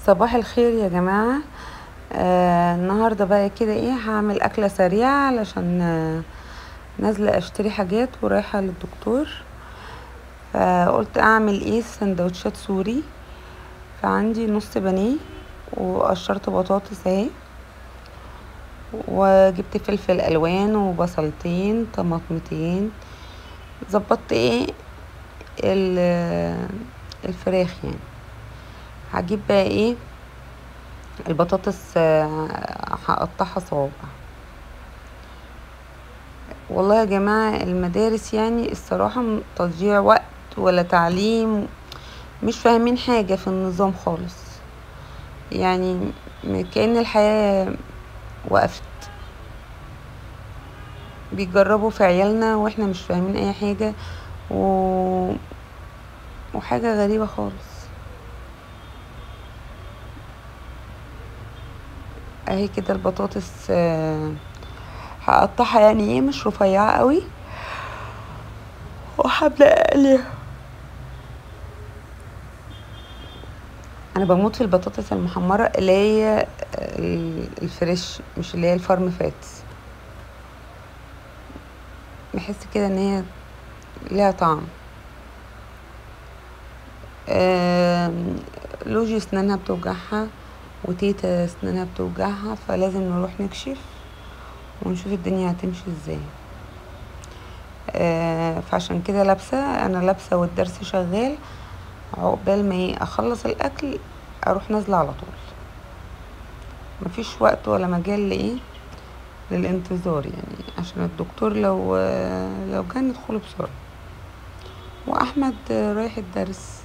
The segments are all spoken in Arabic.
صباح الخير يا جماعة. النهاردة بقى كده هعمل أكلة سريعة علشان نازلة اشتري حاجات ورايحة للدكتور. فقلت اعمل سندوتشات سوري. فعندي نص بانيه وقشرت بطاطس اهي، وجبت فلفل الوان وبصلتين طماطمتين. ظبطت الفراخ يعني. هجيب بقى البطاطس، هقطعها صوابع. والله يا جماعة المدارس يعني الصراحة تضييع وقت ولا تعليم، مش فاهمين حاجة في النظام خالص. يعني كأن الحياة وقفت، بيجربوا في عيالنا واحنا مش فاهمين اي حاجة وحاجة غريبة خالص. اهي كده البطاطس، هقطعها يعني مش رفيعة قوي، وهبدأ اقليها. انا بموت في البطاطس المحمرة اللي هي الفريش، مش اللي هي الفارم فاتس. بحس كده ان هي ليها طعم. لوجي اسنانها بتوجعها وتيتا اسنانها بتوجعها، فلازم نروح نكشف ونشوف الدنيا هتمشي ازاي. فعشان كده انا لابسه والدرس شغال، عقبال ما اخلص الاكل اروح نازله على طول. مفيش وقت ولا مجال للانتظار يعني، عشان الدكتور لو كان ندخله بسرعه. واحمد رايح الدرس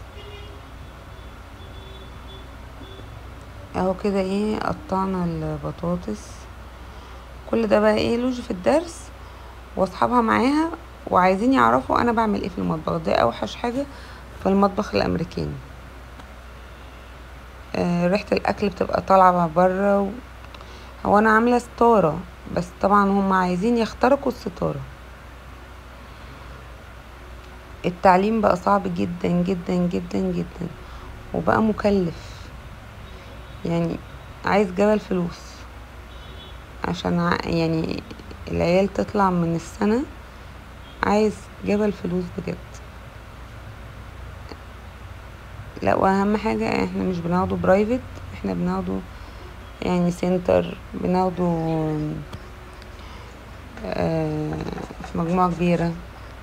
اهو كده. قطعنا البطاطس. كل ده بقى لوجي في الدرس واصحابها معاها، وعايزين يعرفوا انا بعمل ايه في المطبخ. ده اوحش حاجه في المطبخ الامريكاني. ريحه الاكل بتبقى طالعه بره. هو انا عامله ستاره، بس طبعا هم عايزين يخترقوا الستاره. التعليم بقى صعب جدا جدا جدا جدا، وبقى مكلف يعني. عايز جبل فلوس عشان يعني العيال تطلع من السنه. عايز جبل فلوس بجد. لا، واهم حاجه احنا مش بناخده برايفت، احنا بناخده يعني سنتر، بناخده في مجموعة كبيرة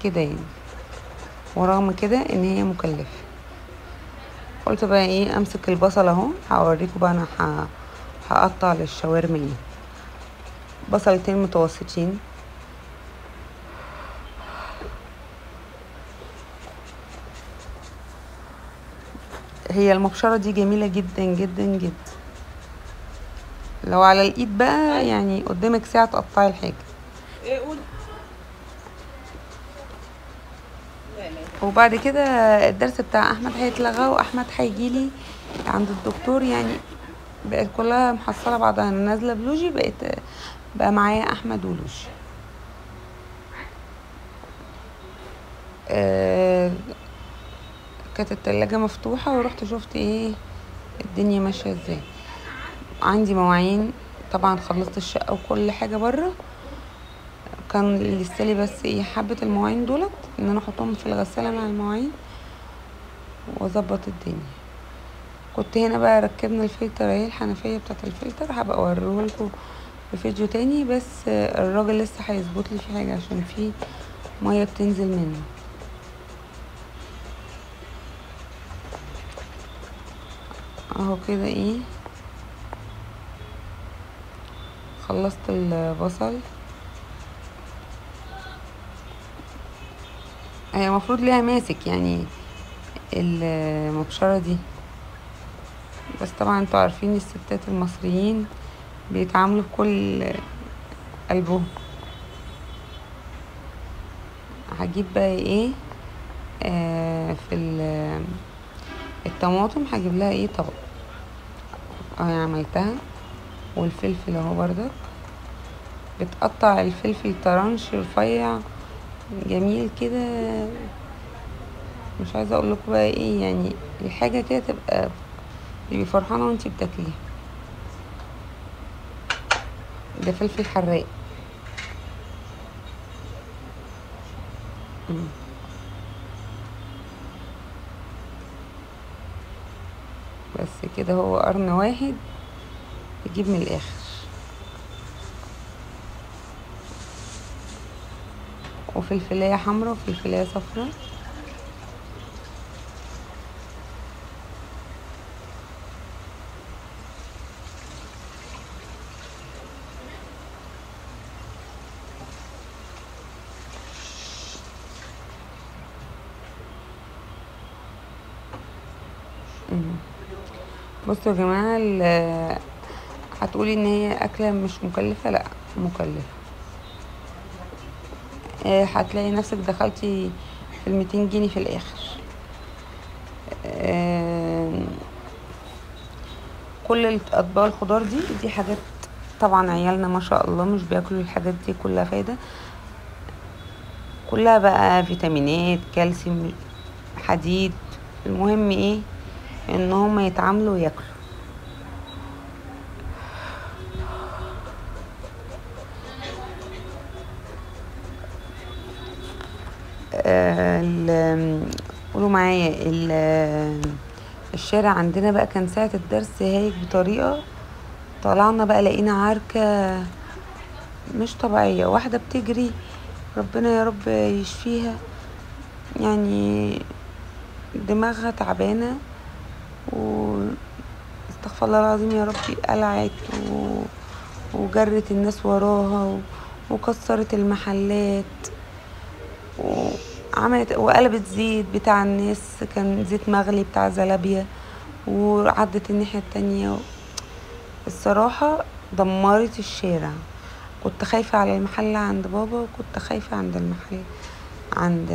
كده يعني. ورغم كده ان هي مكلفة. قلت بقى امسك البصل اهو، هوريكم بقى انا هقطع للشاورما بصلتين متوسطين. هي المبشرة دي جميلة جدا جدا جدا. لو على الايد بقى يعني قدامك ساعة تقطعي الحاجة. وبعد كده الدرس بتاع احمد هيتلغى، واحمد هيجيلي عند الدكتور يعني. بقت كلها محصله بعضها. انا نازله بلوجي، بقى معايا احمد ولوجي. كانت التلاجة مفتوحة ورحت شفت الدنيا ماشية ازاي. عندي مواعين طبعا، خلصت الشقة وكل حاجة برا. كان لسالي بس حبة المواعين دولت ان انا احطهم في الغسالة مع المواعين واظبط الدنيا. كنت هنا بقى ركبنا الفلتر الحنفية بتاعت الفلتر، هبقى اوريهولكوا في فيديو تاني. بس الراجل لسه هيظبط لي في حاجة عشان في مية بتنزل منه اهو كده. خلصت البصل. هي المفروض ليها ماسك يعني المبشرة دي، بس طبعا انتوا عارفين الستات المصريين بيتعاملوا بكل قلبهم. هجيب بقى في الطماطم هجيب لها طبق اهي عملتها. والفلفل اهو بردك بتقطع الفلفل طرنش رفيع جميل كده. مش عايزه اقول لكم بقى يعني الحاجه كده تبقى تبقي فرحانه وانتي بتاكليه. ده فلفل حراق. مم. بس كده، هو قرن واحد يجيب من الاخر. وفلفلايه حمرا وفلفلايه صفرا. بصوا يا جماعه، هتقولي ان هي اكله مش مكلفه، لا مكلفه. هتلاقي نفسك دخلتي في 200 جنيه في الاخر. آه، كل الاطباق الخضار دي حاجات. طبعا عيالنا ما شاء الله مش بياكلوا الحاجات دي، كلها فايده، كلها بقى فيتامينات، كالسيوم، حديد. المهم ايه؟ ان هم يتعاملوا وياكلوا. قولوا معايا. الشارع عندنا بقى كان ساعة الدرس هايج بطريقة. طلعنا بقى لقينا عركة مش طبيعية، واحدة بتجري، ربنا يا رب يشفيها، يعني دماغها تعبانة، واستغفر الله العظيم يا ربي، قلعت وجرت الناس وراها وكسرت المحلات وعملت وقلبت زيت بتاع الناس، كان زيت مغلي بتاع زلابيا، وعدت الناحية التانية. الصراحة دمرت الشارع. كنت خايفة على المحل عند بابا، وكنت خايفة عند المحل عند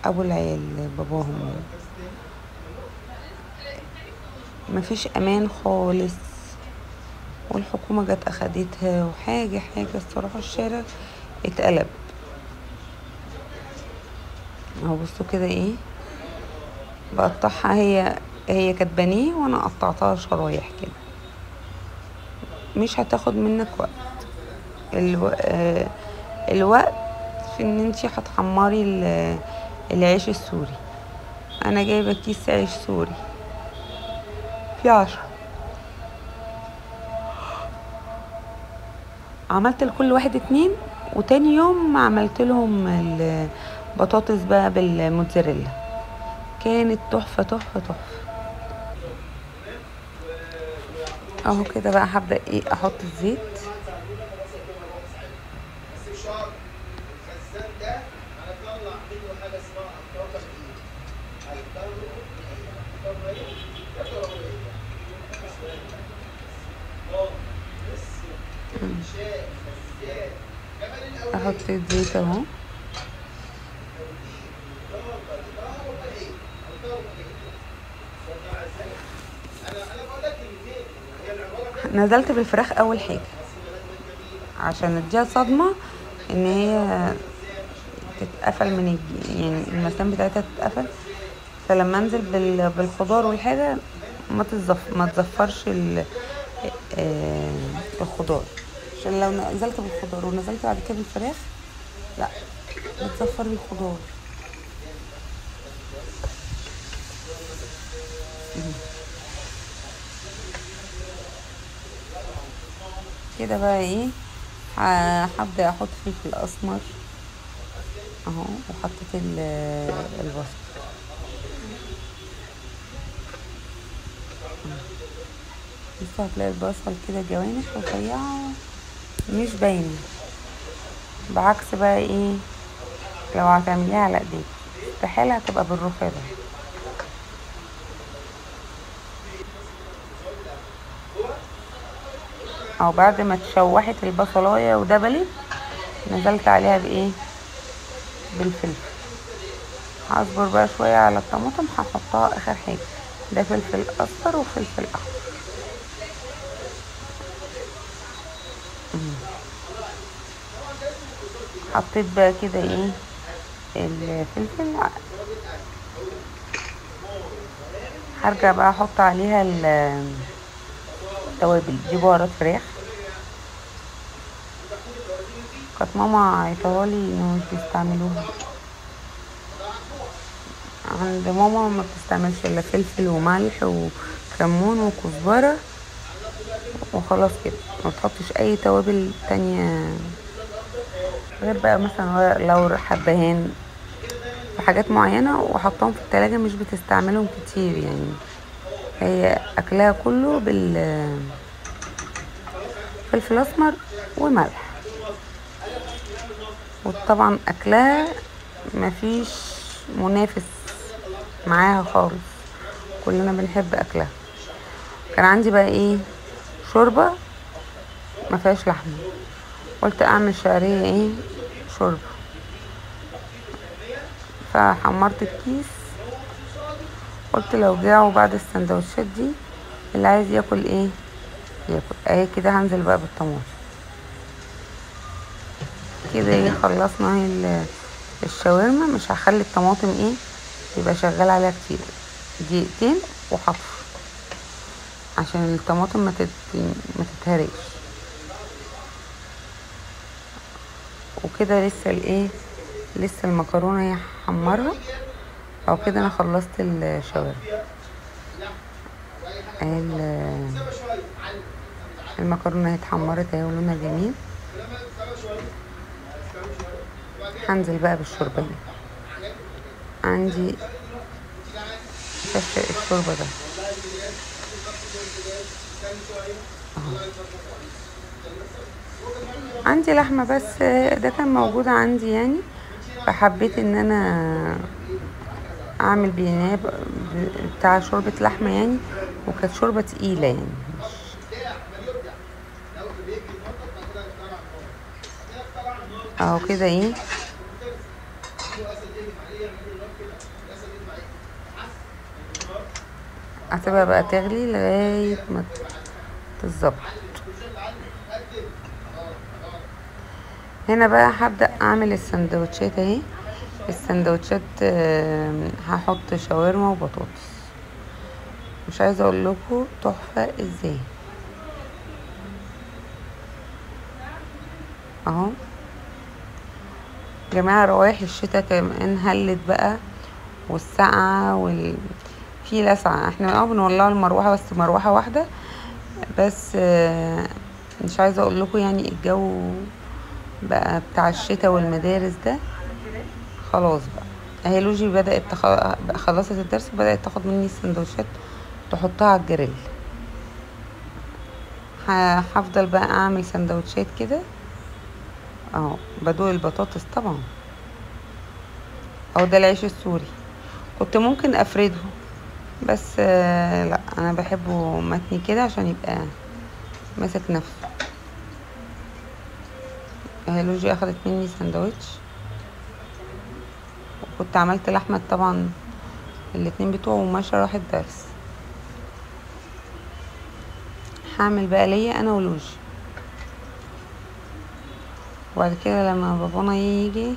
ابو العيال باباهم. مفيش امان خالص، والحكومة جت اخدتها، وحاجة الصراحة الشارع اتقلب. اهو بصوا كده ايه، بقطعها. هي كانت بانيه وانا قطعتها شرايح كده. مش هتاخد منك وقت. الوقت في ان انتي هتحمري العيش السوري. انا جايبه كيس عيش سوري في 10. عملت لكل واحد 2، وتاني يوم عملت لهم البطاطس بقى بالموتزاريلا. كانت تحفه تحفه تحفه. اهو كده بقى هبدأ ايه، احط الزيت. احط الزيت اهو. نزلت بالفراخ اول حاجه عشان اديها صدمه، ان هي تتقفل من يعني المسام بتاعتها تتقفل. فلما انزل بالخضار والحاجه ما تزفرش الخضار. عشان لو نزلت بالخضار ونزلت بعد كده بالفراخ، لا، بتزفر الخضار. كده بقى ايه، هبدأ احط فلفل اسمر اهو، وحطيت البصل. لسه هتلاقي البصل كده جوانح رفيعة مش باينة، بعكس بقى ايه لو هتعمليها على ايديك استحالة هتبقى بالرفع ده. او بعد ما تشوحت البصلاية ودبلت، نزلت عليها بايه، بالفلفل. هصبر بقى شوية على الطماطم، هحطها اخر حاجة. ده فلفل اصفر وفلفل احمر. حطيت بقى كده ايه الفلفل. هرجع بقى احط عليها التوابل دي. بهارات فراخ كانت ماما عيطالي انه مش بيستعملوها. عند ماما ما بتستعملش الا فلفل وملح وكمون وكزبرة وخلاص كده، ما بتحطش اي توابل تانية غير بقى مثلا ورق لورا، حبهان، وحاجات معينة، وحطهم في التلاجة مش بتستعملهم كتير يعني. هي اكلها كله بالفلفل اسمر وملح. وطبعا اكلها مفيش منافس معاها خالص، كلنا بنحب اكلها. كان عندي بقى ايه شوربة ما فيهاش لحمة، قلت اعمل شعرية ايه شوربة. فحمرت الكيس، قلت لو جاعوا بعد السندوتشات دي اللي عايز ياكل ايه ياكل. اهي كده هنزل بقى بالطماطم كده. ايه خلصنا اهي الشاورما. مش هخلي الطماطم ايه يبقى شغال عليها كتير، دقيقتين وحطف عشان الطماطم ما تتهريش. وكده لسه الايه لسه المكرونه هي حمرها. او كده انا خلصت الشاورما. اهي المكرونه هي اتحمرت اهي ولونها جميل. هنزل بقى بالشوربه دي. عندي الشوربه ده عندي لحمه بس ده كان موجود عندي يعني، فحبيت ان انا اعمل بيناه بتاع شوربه لحمه يعني. وكانت شوربه تقيله يعني اهو كده ايه. هسيبها بقى تغلي لغايه ما تتظبط. هنا بقى هبدأ اعمل السندوتشات اهي. السندوتشات هحط شاورما وبطاطس. مش عايزه اقول لكم تحفه ازاي. اهو جماعه روايح الشتاء كمان هلت بقى، والسقعه في لسعه. احنا بنولعوا المروحه بس مروحه واحده بس. مش عايزه اقول لكم يعني الجو بقى بتاع الشتاء والمدارس ده خلاص بقى. اهي لوجي بدأت خلصت الدرس وبدأت تاخد مني السندوتشات تحطها على الجريل. هفضل بقى اعمل سندوتشات كده اهو. بدوق البطاطس طبعا. اهو ده العيش السوري. كنت ممكن افرده بس لا انا بحبه متني كده عشان يبقى ماسك نفسه. اهي لوجي اخدت مني سندوتش، وكنت عملت لاحمد طبعا الاتنين بتوعه وماشي راح الدرس. هعمل بقى ليا انا ولوجي، وبعد كده لما بابانا يجي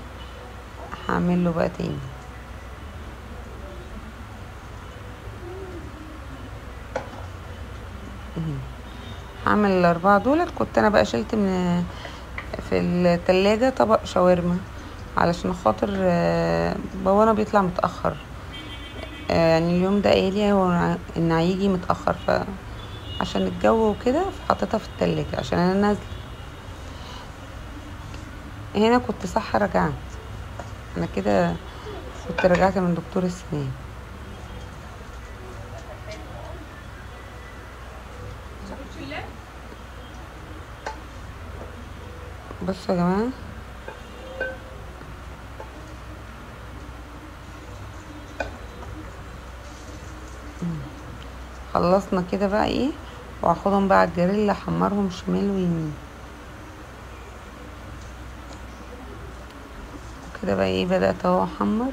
هعمل له بقى تاني. هعمل الاربعه دولت. كنت انا بقى شلت من في التلاجة طبق شاورما علشان خاطر بابانا بيطلع متاخر يعني اليوم ده قايلي هو ان هيجي متاخر، عشان الجو وكده فحطيتها في التلاجة عشان انا نازله. هنا كنت صح رجعت انا كده، كنت رجعت من دكتور السنان. بصوا يا جماعه خلصنا كده بقى ايه. وهاخدهم بقى على الجريل احمرهم شمال ويمين كده بقى ايه. بدأت اهو احمر.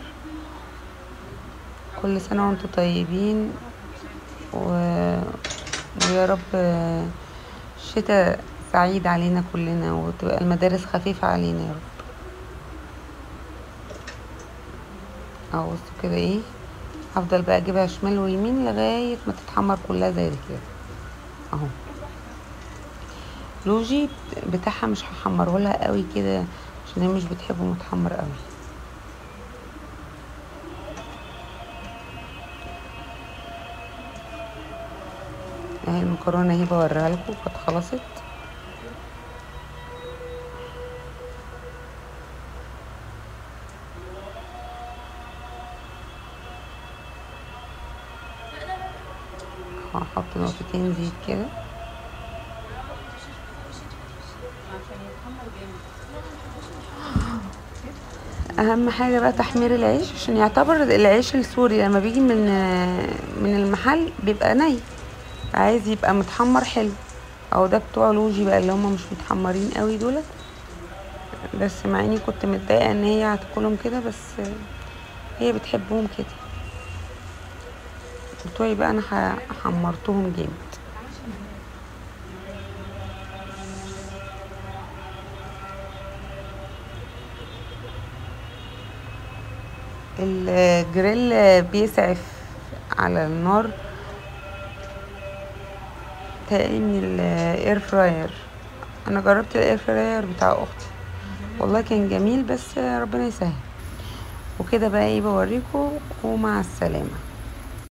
كل سنة وانتم طيبين ويا رب شتاء سعيد علينا كلنا، وتبقى المدارس خفيفة علينا يا رب. اهو بصوا كده ايه هفضل بقى اجيبها شمال ويمين لغايه ما تتحمر كلها زي كده اهو. لوجي بتاعها مش هحمره لها قوي كده عشان هي مش بتحبه متحمر قوي. اهي المكرونه اهي بوريها لكم كانت خلصت. هحط نقطتين زيت كده. اهم حاجه بقى تحمير العيش عشان يعتبر العيش السوري لما بيجي من المحل بيبقى ني، عايز يبقى متحمر حلو. او ده بتوع لوجي بقى اللي هم مش متحمرين قوي دولت، بس مع اني كنت متضايقه ان هي هتاكلهم كده، بس هي بتحبهم كده. بتوعي بقى انا حمرتهم جامد. الجريل بيسعف على النار تاني من الاير فراير. انا جربت الاير فراير بتاع اختي والله كان جميل، بس ربنا يسهل. وكده بقى ايه بوريكم، ومع السلامه.